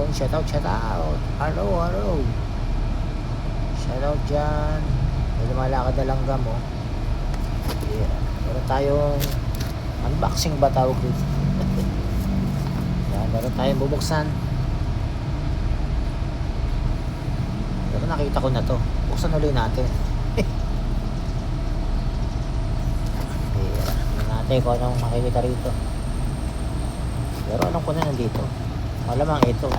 Yun, shout out. Hello. Shout out dyan. May lumalakad na langgam, oh. Yeah. Meron tayong unboxing ba tawag dito? Yan, meron tayong bubuksan. Pero nakita ko na to. Buksan ulit natin. Yeah. Tingnan natin kung anong makikita rito. Pero alam ko na nandito. Malamang ito.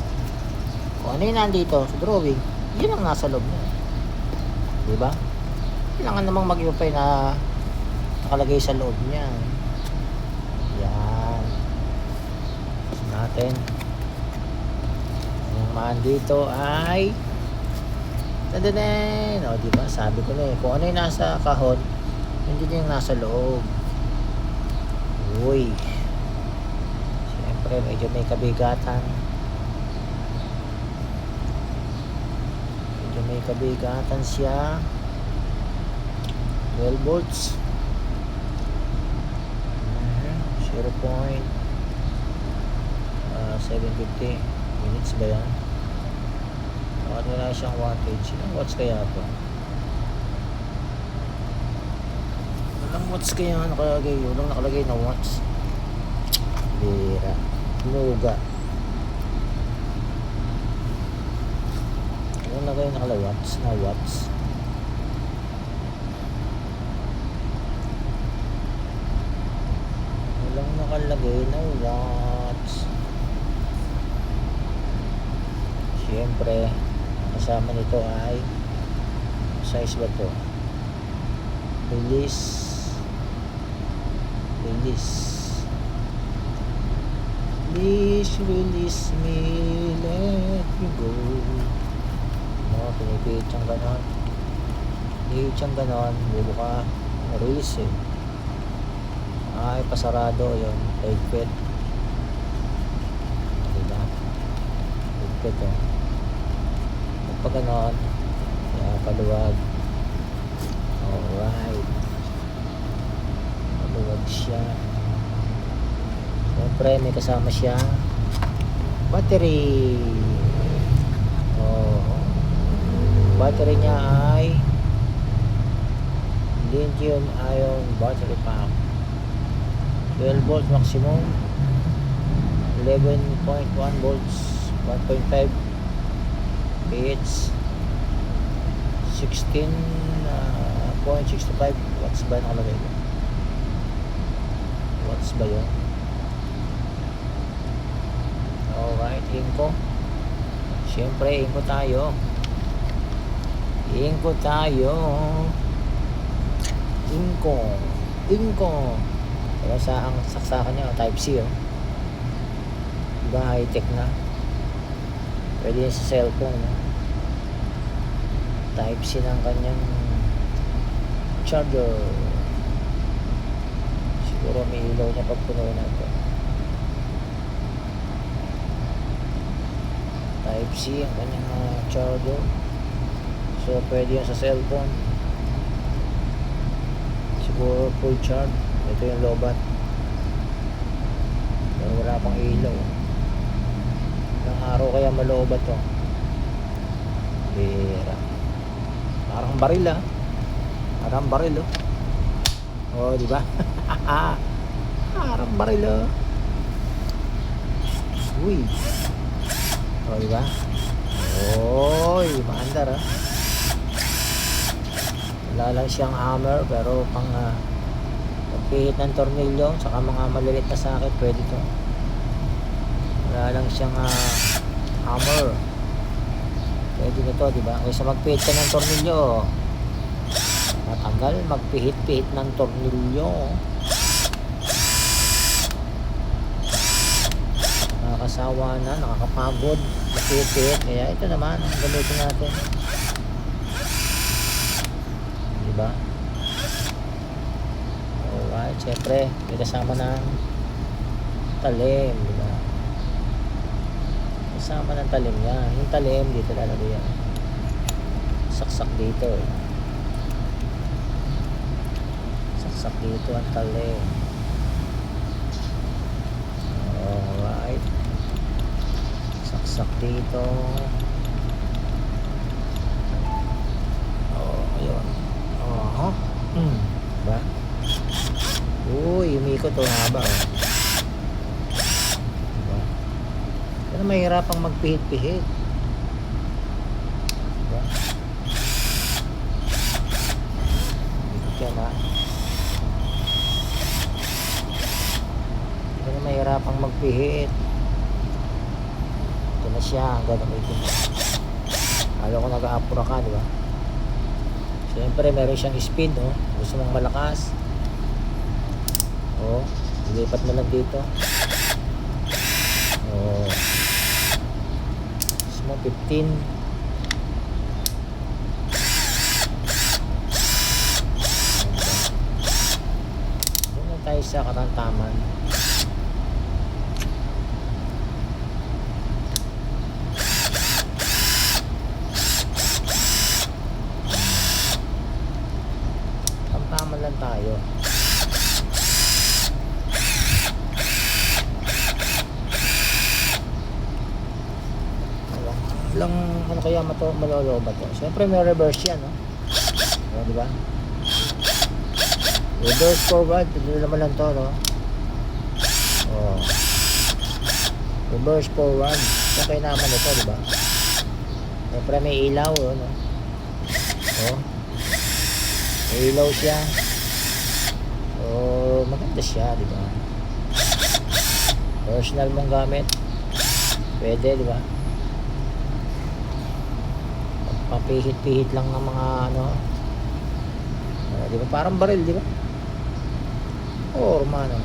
Kung ano yung nandito sa drawing, yun ang nasa loob niya. Diba? Kailangan namang mag-iupay na nakalagay sa loob niya. Yan. Tapos natin. Yung maan dito ay tadadin. O diba? Sabi ko na eh. Kung ano yung nasa kahon, hindi din yung nasa loob. Uy. Siyempre medyo may kabigatan. May kabigatan siya. 12 volts. 0.750 minutes ba yan? Bakit wala siyang wattage? Ilang watts kaya ito? Ilang watts kaya nakalagay? Walang nakalagay na watts. Bira. Nuga. Ano na kayo nakalawats na watts? Walang nakalagay na watts. Siyempre kasama nito ay size ba to? Release please release me, let me go. Pinipihit siyang ganon. Pinipihit siyang ganon. Bubuka. Release eh. Ay, pasarado yun. Higpit. Diba? Higpit oh. Pag ganon. Kaya paluwag. Alright. Paluwag siya. Siyempre may kasama siyang battery. Battery niya ay lithium ion battery pack, 12 volts maximum, 11.1 volts, 1.5 pH, 16.65 watts ba nakalagay ko? Watts ba yun? Alright, inko. Siyempre inko tayo. Inko. Pero sa ang saksakan niya type C oh. Diba high tech na. Pwede yan sa cellphone no? Type C ng kanyang charger. Siguro may ilaw niya pag puno na ito. Type C ang kanyang charger. So, pwede yan sa cellphone. Siguro full charge. Ito yung lobat. Pero wala pang ilaw. Ilang araw kaya malobat to. Bira. Parang baril ah. Parang baril oh. Oh, di ba? Parang baril oh. Uy. Oh, di ba? Oy, maandar ah. Wala lang siyang hammer pero pang pagpihit ng tornilyo saka mga maliliit na sakit pwede to. Wala lang siyang hammer, pwede na to, diba? Kaysa magpihit ka ng tornilyo matanggal, magpihit-pihit ng tornilyo, nakakasawa na, nakakapagod magpihit-pihit. Kaya ito naman ang gamitin natin, diba? Alright, syempre may kasama ng talim, diba? Kasama ng talim yan. Yung talim dito lalagay yan, saksak dito eh. Saksak dito ang talim. Alright, saksak dito. Oh, ayun. Oh, diba? Uy, umikot oh, haba oh. Diba? Pero mahirapang magpihit-pihit. Diba? Ikot yan ha. Pero mahirapang magpihit. Ito na siya, ang gagamitin mo. Halo ko nag-aapura ka, diba? Siyempre meron siyang speed oh. Gusto mong malakas, oh, ilipat mo lang dito. Oh, gusto mo 15. Doon na tayo sa katantaman. Tamtaman lang tayo. Lang ano kaya malolo ba to? Siyempre may reverse yan, no? O, di ba? Reverse forward, hindi naman lang to, no? O. Reverse forward. Okay naman ito, di ba? Siyempre may ilaw, no? O. May ilaw siya. O, maganda siya, di ba? Personal mong gamit. Pwede, di ba? Papihit-pihit lang ng mga ano, di ba parang baril, di ba? Oh, romano.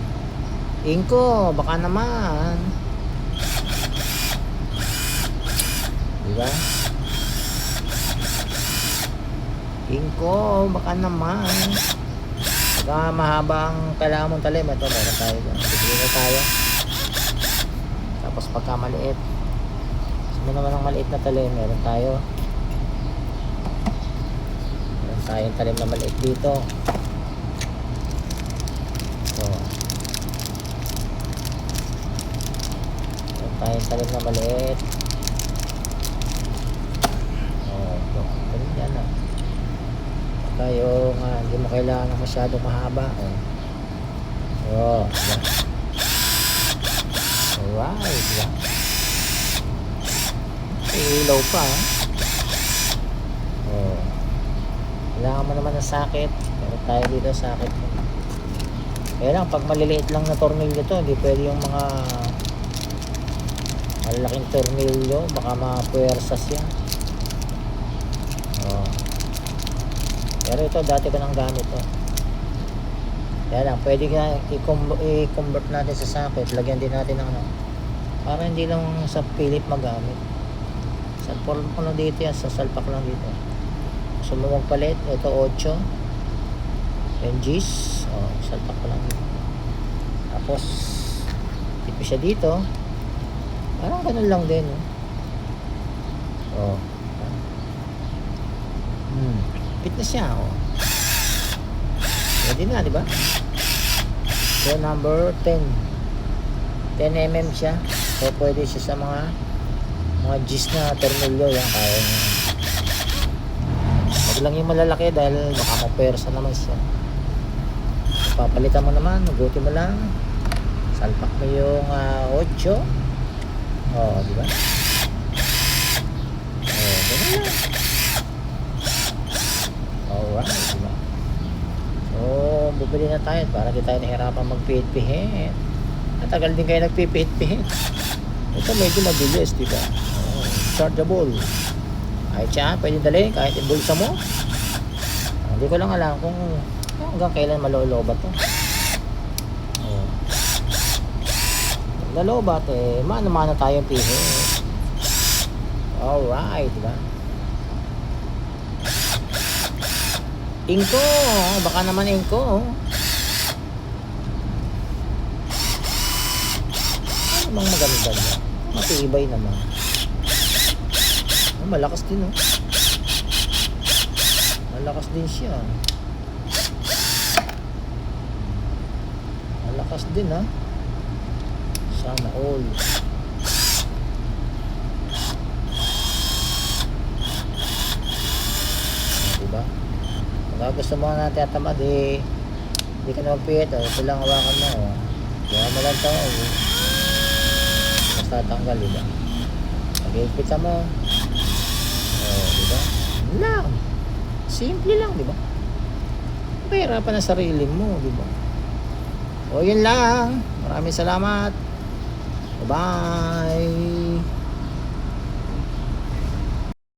Inko, baka naman. Di ba? Inko, baka naman. Baka mahaba ang kailangan mong talim. Ito, meron tayo. Bibili tayo. Tapos pagka maliit, gusto mo naman ng maliit na talim, meron tayo. Tayong talim na maliit dito. So, tayong talim na maliit. Oh, ito. Ganun yan ah. Tayo nga, hindi mo kailangan masyadong mahaba. Oh, diba? Alright, diba? Ilaw pa ah. Oh. Kailangan mo naman ng sakit. Meron tayo dito sakit. Kaya lang, pag maliliit lang na tornilyo to, hindi pwede yung mga malalaking tornilyo. Baka mapuwersas yan. Oh. Pero ito, dati ko nang gamit to. Kaya lang, pwede ka i-convert natin sa sakit. Lagyan din natin ng ano. Para hindi lang sa Philip magamit. Salpak ko lang dito yan. Sa salpak lang dito. Sumumong palit, ito 8 NGs, oh, salpak ko lang dito. Tapos tipo siya dito, parang ganun lang din oh. Fit na siya oh. Pwede na, di ba? So number 10 10mm siya, so pwede siya sa mga G's na tornilyo, yan kaya niya. Huwag lang yung malalaki dahil baka mapersa naman siya. Papalitan mo naman, mabuti mo lang. Salpak mo yung 8. Oh, di ba? Oh, ganun lang. Alright, di ba? So, bubili na tayo para di tayo nahirapan magpihit-pihit. Matagal din kayo nagpipihit-pihit. Ito medyo mabilis, di ba? Oh, chargeable. Kahit siya, pwede dalhin kahit ibulsa mo. Hindi ko lang alam kung hanggang kailan malolobat to. Oh. Lalobat eh, mano-mano tayong pihit. Alright, diba? Inko, baka naman inko. Ano bang maganda niya? Matibay naman. Malakas din oh. Malakas din siya. Malakas din ha. Sana all. Pag gusto mo na tatamad eh, hindi ka na magpihit. Ito lang hawakan mo. Kaya mo lang ito. Basta tanggal, diba? Pag-ipit ka mo. Diba? Yun lang. Simple lang, diba? Pahirapan na sarili mo, diba? O yun lang. Maraming salamat. Bye-bye.